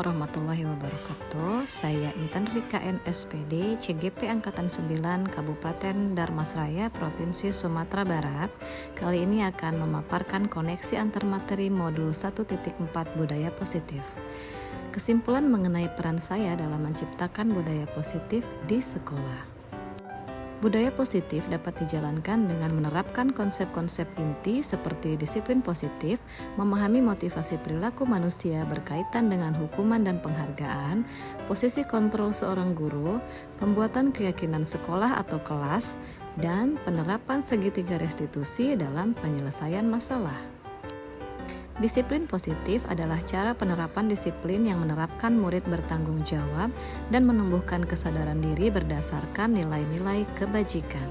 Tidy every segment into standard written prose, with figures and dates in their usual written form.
warahmatullahi wabarakatuh. Saya Intan Rika NSPD CGP Angkatan 9 Kabupaten Dharmasraya Provinsi Sumatera Barat. Kali ini akan memaparkan koneksi antar materi modul 1.4 budaya positif. Kesimpulan mengenai peran saya dalam menciptakan budaya positif di sekolah. Budaya positif dapat dijalankan dengan menerapkan konsep-konsep inti seperti disiplin positif, memahami motivasi perilaku manusia berkaitan dengan hukuman dan penghargaan, posisi kontrol seorang guru, pembuatan keyakinan sekolah atau kelas, dan penerapan segitiga restitusi dalam penyelesaian masalah. Disiplin positif adalah cara penerapan disiplin yang menerapkan murid bertanggung jawab dan menumbuhkan kesadaran diri berdasarkan nilai-nilai kebajikan.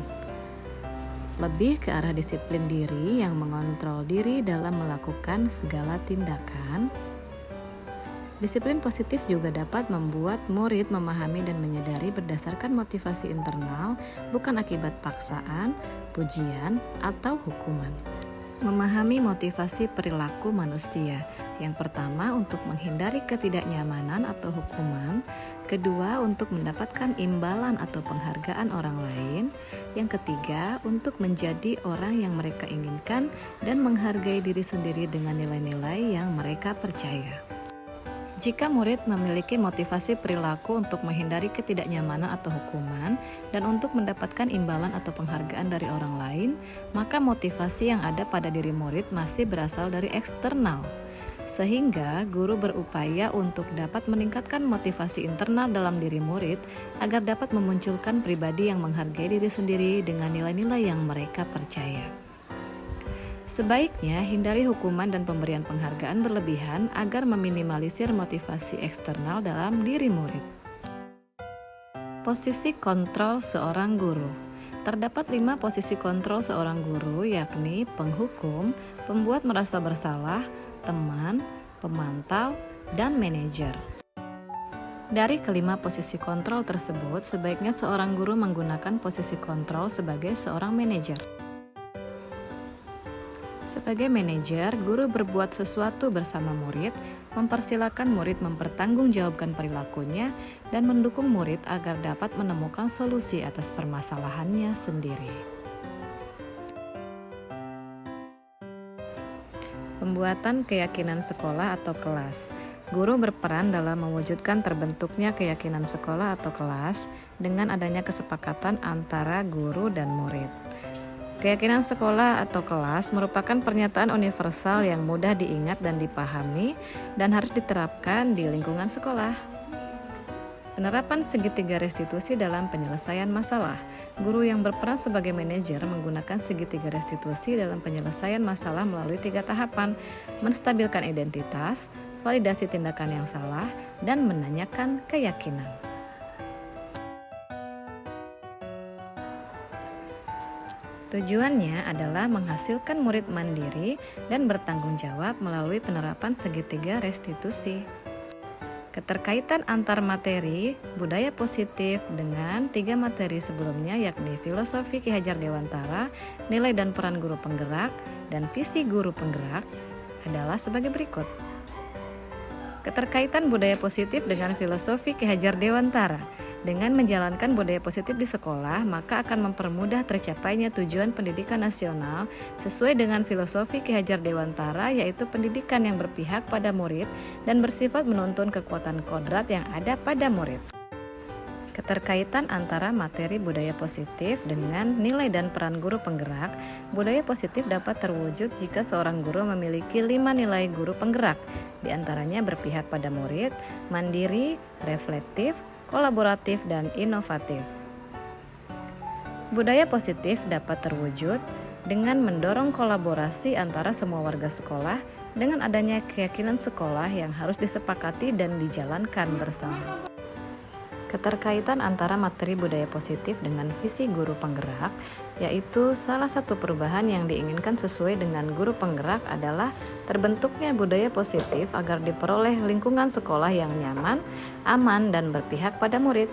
Lebih ke arah disiplin diri yang mengontrol diri dalam melakukan segala tindakan. Disiplin positif juga dapat membuat murid memahami dan menyadari berdasarkan motivasi internal, bukan akibat paksaan, pujian, atau hukuman. Memahami motivasi perilaku manusia. Yang pertama, untuk menghindari ketidaknyamanan atau hukuman. Kedua, untuk mendapatkan imbalan atau penghargaan orang lain. Yang ketiga, untuk menjadi orang yang mereka inginkan dan menghargai diri sendiri dengan nilai-nilai yang mereka percaya. Jika murid memiliki motivasi perilaku untuk menghindari ketidaknyamanan atau hukuman dan untuk mendapatkan imbalan atau penghargaan dari orang lain, maka motivasi yang ada pada diri murid masih berasal dari eksternal. Sehingga guru berupaya untuk dapat meningkatkan motivasi internal dalam diri murid agar dapat memunculkan pribadi yang menghargai diri sendiri dengan nilai-nilai yang mereka percaya. Sebaiknya hindari hukuman dan pemberian penghargaan berlebihan agar meminimalisir motivasi eksternal dalam diri murid. Posisi kontrol seorang guru. Terdapat 5 posisi kontrol seorang guru, yakni penghukum, pembuat merasa bersalah, teman, pemantau, dan manajer. Dari kelima posisi kontrol tersebut, sebaiknya seorang guru menggunakan posisi kontrol sebagai seorang manajer. Sebagai manajer, guru berbuat sesuatu bersama murid, mempersilakan murid mempertanggungjawabkan perilakunya, dan mendukung murid agar dapat menemukan solusi atas permasalahannya sendiri. Pembuatan keyakinan sekolah atau kelas. Guru berperan dalam mewujudkan terbentuknya keyakinan sekolah atau kelas dengan adanya kesepakatan antara guru dan murid. Keyakinan sekolah atau kelas merupakan pernyataan universal yang mudah diingat dan dipahami dan harus diterapkan di lingkungan sekolah. Penerapan segitiga restitusi dalam penyelesaian masalah. Guru yang berperan sebagai manajer menggunakan segitiga restitusi dalam penyelesaian masalah melalui 3 tahapan: menstabilkan identitas, validasi tindakan yang salah, dan menanyakan keyakinan. Tujuannya adalah menghasilkan murid mandiri dan bertanggung jawab melalui penerapan segitiga restitusi. Keterkaitan antar materi budaya positif dengan 3 materi sebelumnya, yakni filosofi Ki Hajar Dewantara, nilai dan peran guru penggerak, dan visi guru penggerak adalah sebagai berikut. Keterkaitan budaya positif dengan filosofi Ki Hajar Dewantara. Dengan menjalankan budaya positif di sekolah, maka akan mempermudah tercapainya tujuan pendidikan nasional sesuai dengan filosofi Ki Hajar Dewantara, yaitu pendidikan yang berpihak pada murid dan bersifat menuntun kekuatan kodrat yang ada pada murid. Keterkaitan antara materi budaya positif dengan nilai dan peran guru penggerak. Budaya positif dapat terwujud jika seorang guru memiliki 5 nilai guru penggerak, diantaranya berpihak pada murid, mandiri, reflektif, kolaboratif, dan inovatif. Budaya positif dapat terwujud dengan mendorong kolaborasi antara semua warga sekolah dengan adanya keyakinan sekolah yang harus disepakati dan dijalankan bersama. Keterkaitan antara materi budaya positif dengan visi guru penggerak, yaitu salah satu perubahan yang diinginkan sesuai dengan guru penggerak adalah terbentuknya budaya positif agar diperoleh lingkungan sekolah yang nyaman, aman, dan berpihak pada murid.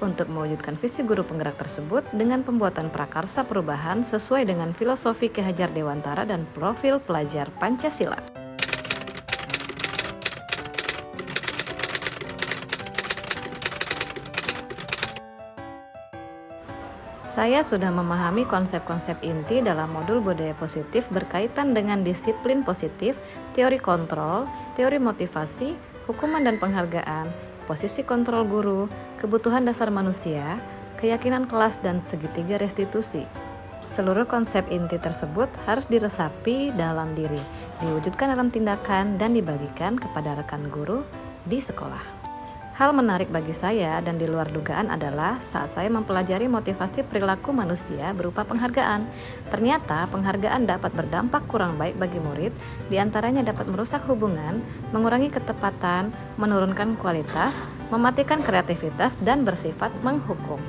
Untuk mewujudkan visi guru penggerak tersebut dengan pembuatan prakarsa perubahan sesuai dengan filosofi Ki Hajar Dewantara dan profil pelajar Pancasila. Saya sudah memahami konsep-konsep inti dalam modul budaya positif berkaitan dengan disiplin positif, teori kontrol, teori motivasi, hukuman dan penghargaan, posisi kontrol guru, kebutuhan dasar manusia, keyakinan kelas, dan segitiga restitusi. Seluruh konsep inti tersebut harus diresapi dalam diri, diwujudkan dalam tindakan, dan dibagikan kepada rekan guru di sekolah. Hal menarik bagi saya dan di luar dugaan adalah saat saya mempelajari motivasi perilaku manusia berupa penghargaan. Ternyata penghargaan dapat berdampak kurang baik bagi murid, diantaranya dapat merusak hubungan, mengurangi ketepatan, menurunkan kualitas, mematikan kreativitas, dan bersifat menghukum.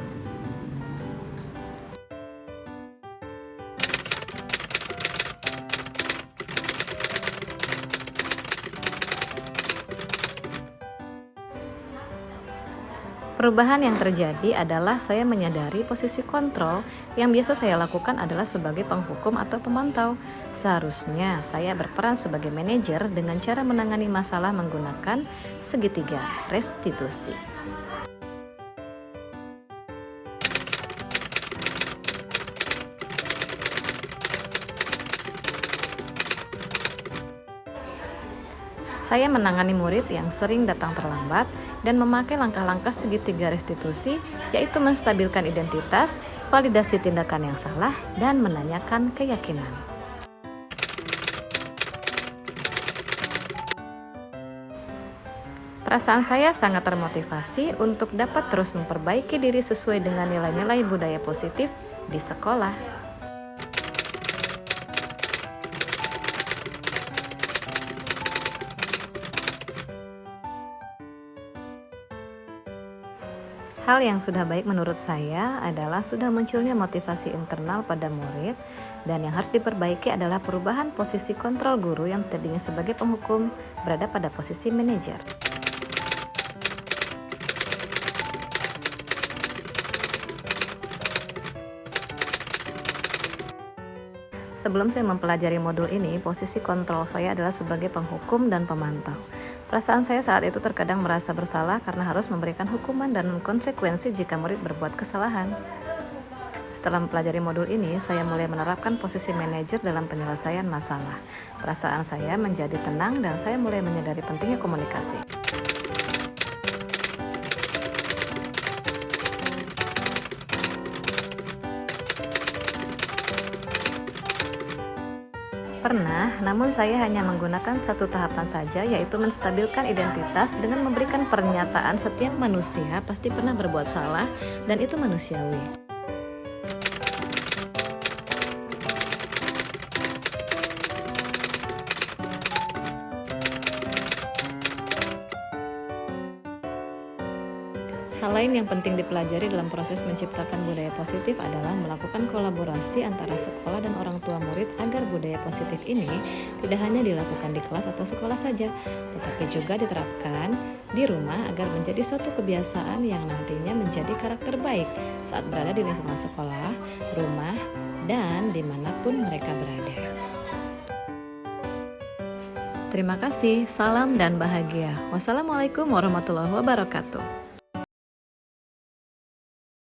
Perubahan yang terjadi adalah saya menyadari posisi kontrol yang biasa saya lakukan adalah sebagai penghukum atau pemantau. Seharusnya saya berperan sebagai manajer dengan cara menangani masalah menggunakan segitiga restitusi. Saya menangani murid yang sering datang terlambat dan memakai langkah-langkah segitiga restitusi, yaitu menstabilkan identitas, validasi tindakan yang salah, dan menanyakan keyakinan. Perasaan saya sangat termotivasi untuk dapat terus memperbaiki diri sesuai dengan nilai-nilai budaya positif di sekolah. Hal yang sudah baik menurut saya adalah sudah munculnya motivasi internal pada murid, dan yang harus diperbaiki adalah perubahan posisi kontrol guru yang tadinya sebagai penghukum berada pada posisi manajer. Sebelum saya mempelajari modul ini, posisi kontrol saya adalah sebagai penghukum dan pemantau. Perasaan saya saat itu terkadang merasa bersalah karena harus memberikan hukuman dan konsekuensi jika murid berbuat kesalahan. Setelah mempelajari modul ini, saya mulai menerapkan posisi manajer dalam penyelesaian masalah. Perasaan saya menjadi tenang dan saya mulai menyadari pentingnya komunikasi. Pernah, namun saya hanya menggunakan satu tahapan saja, yaitu menstabilkan identitas dengan memberikan pernyataan setiap manusia pasti pernah berbuat salah dan itu manusiawi. Hal lain yang penting dipelajari dalam proses menciptakan budaya positif adalah melakukan kolaborasi antara sekolah dan orang tua murid agar budaya positif ini tidak hanya dilakukan di kelas atau sekolah saja, tetapi juga diterapkan di rumah agar menjadi suatu kebiasaan yang nantinya menjadi karakter baik saat berada di lingkungan sekolah, rumah, dan dimanapun mereka berada. Terima kasih, salam dan bahagia. Wassalamualaikum warahmatullahi wabarakatuh.